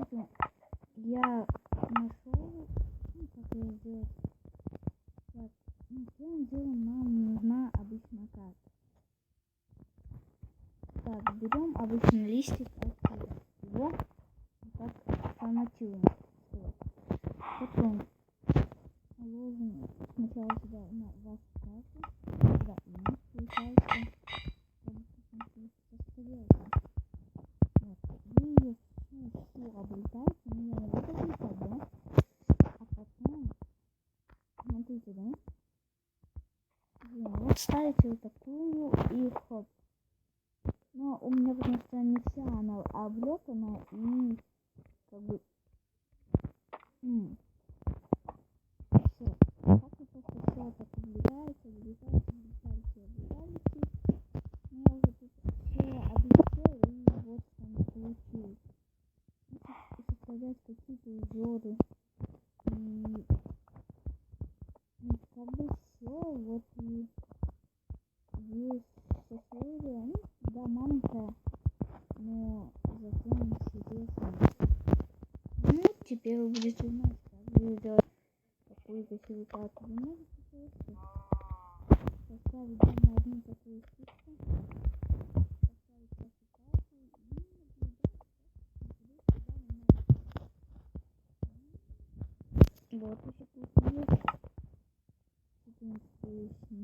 тут я нашел, как ее сделать. Так, первым делом нам нужна обычная карта. Так, берем обычный листик отсюда. Его вот так форматируем. Потом ложим сначала сюда на вашу карту. Сюда имя, получается. Вот. Вы ее всю обретаете, мне не вот это писать, да? А потом, смотрите, да? Вот ставите вот такую и хоп. Но у меня потому что не вся она облепана и как бы все. Так вы просто все так облетаете. Я уже тут все облетел и вот что не получилось. Составлять какие-то узоры. И как бы все, вот и здесь соседи, да, маленькая, но зато интересно. Ну, теперь вы будете знать, как вы сделать такую красивую карту. Вы можете просто поставить на одну такую штучку, поставить вашу карту и наблюдать, как сюда вы можете. Вот еще тут есть.